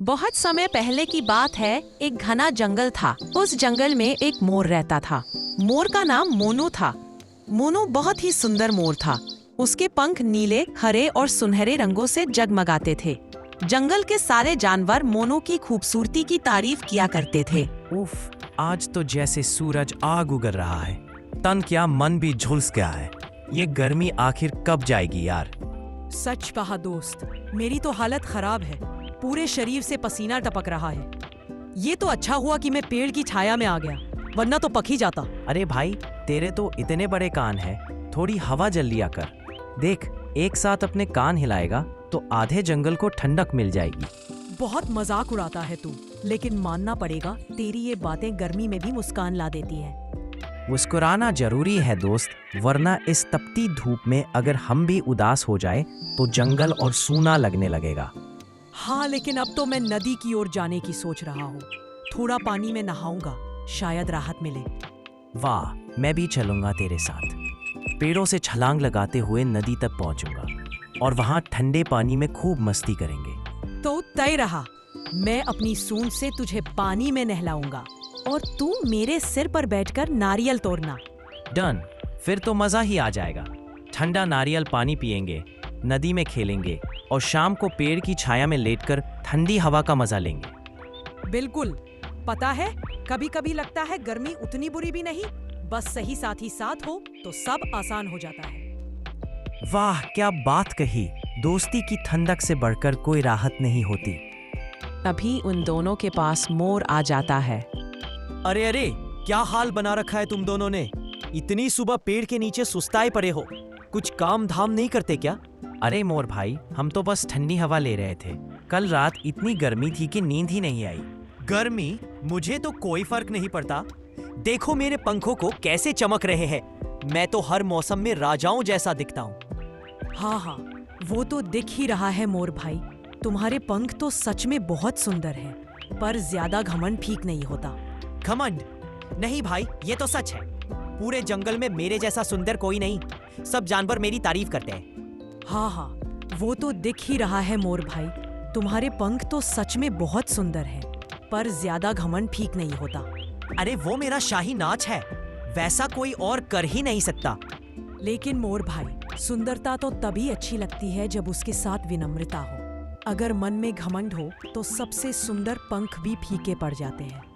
बहुत समय पहले की बात है। एक घना जंगल था। उस जंगल में एक मोर रहता था। मोर का नाम मोनू था। मोनू बहुत ही सुंदर मोर था। उसके पंख नीले, हरे और सुनहरे रंगों से जगमगाते थे। जंगल के सारे जानवर मोनू की खूबसूरती की तारीफ किया करते थे। उफ, आज तो जैसे सूरज आग उगल रहा है। तन क्या मन भी झुलस गया है। ये गर्मी आखिर कब जाएगी यार। सच कहा दोस्त, मेरी तो हालत खराब है। पूरे शरीर से पसीना टपक रहा है। ये तो अच्छा हुआ कि मैं पेड़ की छाया में आ गया, वरना तो पक ही जाता। अरे भाई, तेरे तो इतने बड़े कान हैं, थोड़ी हवा जल लिया कर। देख, एक साथ अपने कान हिलाएगा तो आधे जंगल को ठंडक मिल जाएगी। बहुत मजाक उड़ाता है तू, लेकिन मानना पड़ेगा तेरी ये बातें गर्मी में भी मुस्कान ला देती है। मुस्कुराना जरूरी है दोस्त, वरना इस तपती धूप में अगर हम भी उदास हो जाए तो जंगल और सूना लगने लगेगा। हाँ, लेकिन अब तो मैं नदी की ओर जाने की सोच रहा हूँ। थोड़ा पानी में नहाऊंगा, शायद राहत मिले। वाह, मैं भी चलूंगा तेरे साथ। पेड़ों से छलांग लगाते हुए नदी तक पहुंचूंगा और वहां ठंडे पानी में खूब मस्ती करेंगे। तो तय रहा, मैं अपनी सूंड से तुझे पानी में नहलाऊंगा और तू मेरे सिर पर बैठकर नारियल तोड़ना। डन, फिर तो मजा ही आ जाएगा। ठंडा नारियल पानी पिएंगे, नदी में खेलेंगे और शाम को पेड़ की छाया में लेटकर ठंडी हवा का मजा लेंगे। बिल्कुल। पता है, कभी कभी लगता है गर्मी उतनी बुरी भी नहीं, बस सही साथी साथ हो तो सब आसान हो जाता है। वाह, क्या बात कही। दोस्ती की ठंडक से बढ़कर कोई राहत नहीं होती। तभी उन दोनों के पास मोर आ जाता है। अरे अरे, क्या हाल बना रखा है तुम दोनों ने। इतनी सुबह पेड़ के नीचे सुस्ताए पड़े हो। कुछ काम धाम नहीं करते क्या? अरे मोर भाई, हम तो बस ठंडी हवा ले रहे थे। कल रात इतनी गर्मी थी कि नींद ही नहीं आई। गर्मी? मुझे तो कोई फर्क नहीं पड़ता। देखो मेरे पंखों को कैसे चमक रहे हैं। मैं तो हर मौसम में राजाओं जैसा दिखता हूँ। हाँ हाँ, वो तो दिख ही रहा है मोर भाई। तुम्हारे पंख तो सच में बहुत सुंदर हैं, पर ज्यादा घमंड ठीक नहीं होता। घमंड? नहीं भाई, ये तो सच है। पूरे जंगल में मेरे जैसा सुंदर कोई नहीं। सब जानवर मेरी तारीफ करते हैं। हाँ हाँ, वो तो दिख ही रहा है मोर भाई। तुम्हारे पंख तो सच में बहुत सुंदर हैं, पर ज्यादा घमंड ठीक नहीं होता। अरे वो मेरा शाही नाच है, वैसा कोई और कर ही नहीं सकता। लेकिन मोर भाई, सुंदरता तो तभी अच्छी लगती है जब उसके साथ विनम्रता हो। अगर मन में घमंड हो तो सबसे सुंदर पंख भी फीके पड़ जाते हैं।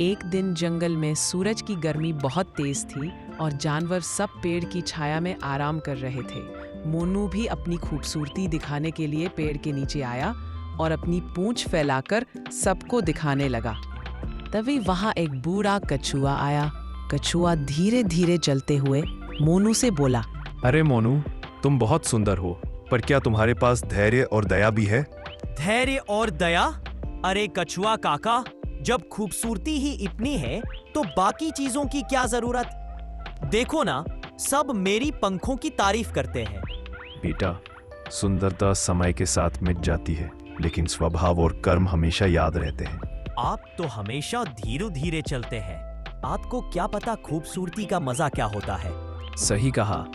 एक दिन जंगल में सूरज की गर्मी बहुत तेज थी और जानवर सब पेड़ की छाया में आराम कर रहे थे। मोनू भी अपनी खूबसूरती दिखाने के लिए पेड़ के नीचे आया और अपनी पूंछ फैलाकर सबको दिखाने लगा। तभी वहां एक बूढ़ा कछुआ आया। कछुआ धीरे धीरे चलते हुए मोनू से बोला, अरे मोनू, तुम बहुत सुंदर हो, पर क्या तुम्हारे पास धैर्य और दया भी है? धैर्य और दया? अरे कछुआ काका, जब खूबसूरती ही इतनी है तो बाकी चीजों की क्या जरूरत? देखो ना, सब मेरी पंखों की तारीफ करते हैं। बेटा, सुंदरता समय के साथ मिट जाती है, लेकिन स्वभाव और कर्म हमेशा याद रहते हैं। आप तो हमेशा धीरे धीरे चलते हैं। आपको क्या पता खूबसूरती का मजा क्या होता है। सही कहा,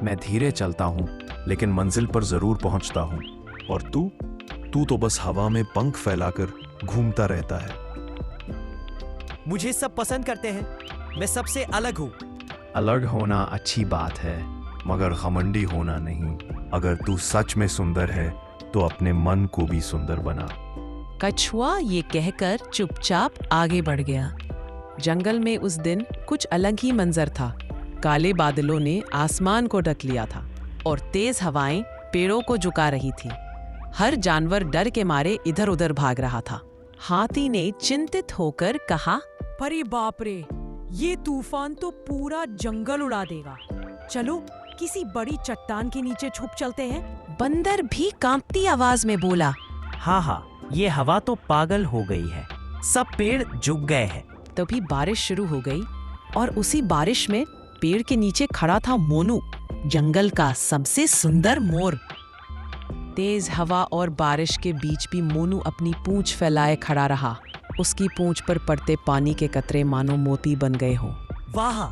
मैं धीरे चलता हूँ, लेकिन मंजिल पर जरूर पहुँचता हूँ। और तू तो बस हवा में पंख फैलाकर घूमता रहता है। मुझे सब पसंद करते हैं, मैं सबसे अलग हूँ। अलग होना अच्छी बात है, मगर घमंडी होना नहीं। अगर तू सच में सुंदर है तो अपने मन को भी सुंदर बना। कछुआ ये कहकर चुपचाप आगे बढ़ गया। जंगल में उस दिन कुछ अलग ही मंजर था। काले बादलों ने आसमान को ढक लिया था और तेज हवाएं पेड़ों को झुका रही थी। हर जानवर डर के मारे इधर उधर भाग रहा था। हाथी ने चिंतित होकर कहा, अरे बाप रे, ये तूफान तो पूरा जंगल उड़ा देगा। चलो किसी बड़ी चट्टान के नीचे छुप चलते हैं। बंदर भी कांपती आवाज में बोला, हाँ हाँ, ये हवा तो पागल हो गई है। सब पेड़ झुक गए हैं। तभी बारिश शुरू हो गई और उसी बारिश में पेड़ के नीचे खड़ा था मोनू, जंगल का सबसे सुंदर मोर। तेज हवा और बारिश के बीच भी मोनू अपनी पूंछ फैलाए खड़ा रहा। उसकी पूंछ पर पड़ते पानी के कतरे मानो मोती बन गए हो। वाह,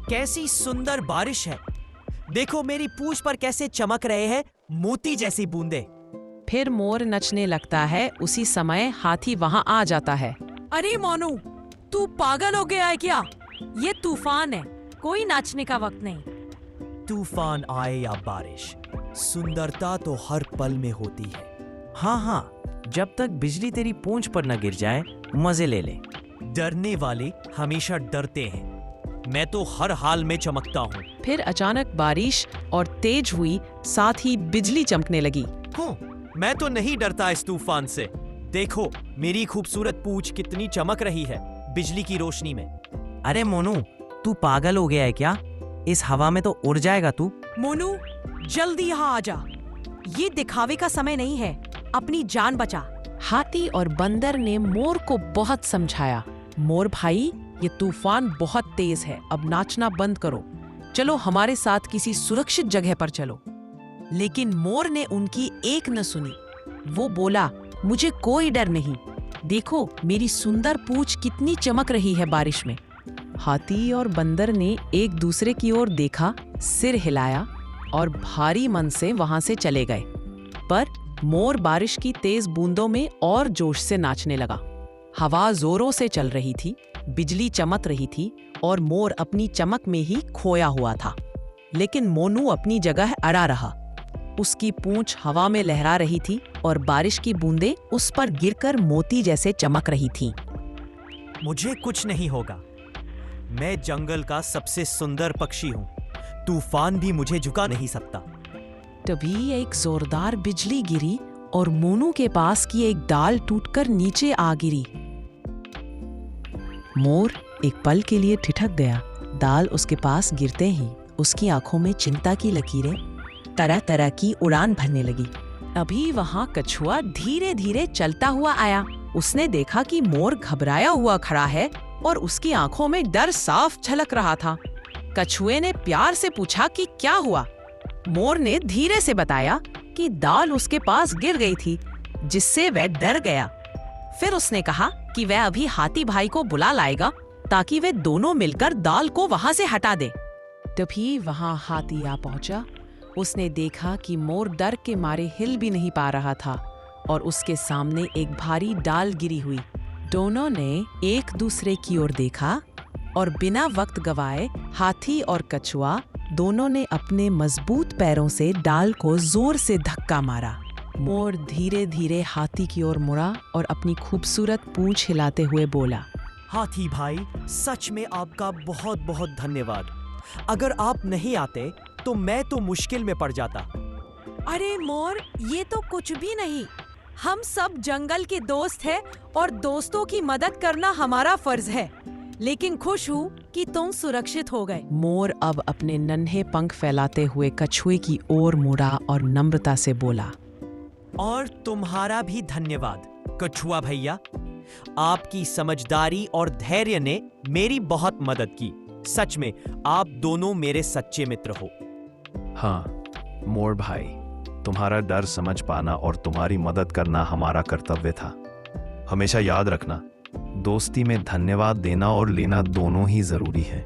कैसी सुंदर बारिश है। देखो मेरी पूंछ पर कैसे चमक रहे हैं मोती जैसी बूंदे। फिर मोर नचने लगता है। उसी समय हाथी वहां आ जाता है। अरे मोनू, तू पागल हो गया है क्या? ये तूफान है, कोई नाचने का वक्त नहीं। तूफान आए या बारिश, सुंदरता तो हर पल में होती है। हाँ हाँ, जब तक बिजली तेरी पूंछ पर न गिर जाए मजे ले ले। डरने वाले हमेशा डरते हैं, मैं तो हर हाल में चमकता हूँ। फिर अचानक बारिश और तेज हुई, साथ ही बिजली चमकने लगी। मैं तो नहीं डरता इस तूफान से। देखो मेरी खूबसूरत पूंछ कितनी चमक रही है बिजली की रोशनी में। अरे मोनू, तू पागल हो गया है क्या? इस हवा में तो उड़ जाएगा तू। मोनू, जल्दी यहाँ आ जा। ये दिखावे का समय नहीं है, अपनी जान बचा। हाथी और बंदर ने मोर को बहुत समझाया। मोर भाई, ये तूफान बहुत तेज है, अब नाचना बंद करो। चलो हमारे साथ किसी सुरक्षित जगह पर चलो। लेकिन मोर ने उनकी एक न सुनी। वो बोला, मुझे कोई डर नहीं। देखो मेरी सुंदर पूंछ कितनी चमक रही है बारिश में। हाथी और बंदर ने एक दूसरे की ओर देखा, सिर हिलाया और भारी मन से वहां से चले गए। पर मोर बारिश की तेज बूंदों में और जोश से नाचने लगा। हवा जोरों से चल रही थी, बिजली चमक रही थी और मोर अपनी चमक में ही खोया हुआ था। लेकिन मोनू अपनी जगह अड़ा रहा। उसकी पूंछ हवा में लहरा रही थी और बारिश की बूंदें उस पर गिरकर मोती जैसे चमक रही थीं। मुझे कुछ नहीं होगा, मैं जंगल का सबसे सुंदर पक्षी हूँ। तूफान भी मुझे झुका नहीं सकता। तभी एक जोरदार बिजली गिरी और मोनू के पास की एक डाल टूटकर नीचे आ गिरी। मोर एक पल के लिए ठिठक गया। डाल उसके पास गिरते ही उसकी आंखों में चिंता की लकीरें तरह तरह की उड़ान भरने लगी। अभी वहां कछुआ धीरे धीरे चलता हुआ आया। उसने देखा कि मोर घबराया हुआ खड़ा है और उसकी आंखों में डर साफ झलक रहा था। कछुए ने प्यार से पूछा कि क्या हुआ। मोर ने धीरे से बताया कि डाल उसके पास गिर गई थी, जिससे वह डर गया। फिर उसने कहा कि वह अभी हाथी भाई को बुला लाएगा ताकि वे दोनों मिलकर डाल को वहां से हटा दे। तभी वहां हाथी आ पहुंचा। उसने देखा कि मोर डर के मारे हिल भी नहीं पा रहा था और उसके सामने एक भारी डाल गिरी हुई। दोनों ने एक दूसरे की ओर देखा और बिना वक्त गवाए हाथी और कछुआ दोनों ने अपने मजबूत पैरों से डाल को जोर से धक्का मारा। मोर धीरे धीरे हाथी की ओर मुड़ा और अपनी खूबसूरत पूंछ हिलाते हुए बोला, हाथी भाई, सच में आपका बहुत बहुत धन्यवाद। अगर आप नहीं आते तो मैं तो मुश्किल में पड़ जाता। अरे मोर, ये तो कुछ भी नहीं। हम सब जंगल के दोस्त हैं और दोस्तों की मदद करना हमारा फर्ज है। लेकिन खुश हूँ कि तुम सुरक्षित हो गए। मोर अब अपने नन्हे पंख फैलाते हुए कछुए की ओर मुड़ा और नम्रता से बोला, और तुम्हारा भी धन्यवाद कछुआ भैया। आपकी समझदारी और धैर्य ने मेरी बहुत मदद की। सच में आप दोनों मेरे सच्चे मित्र हो। हाँ मोर भाई, तुम्हारा डर समझ पाना और तुम्हारी मदद करना हमारा कर्तव्य था। हमेशा याद रखना, दोस्ती में धन्यवाद देना और लेना दोनों ही जरूरी है।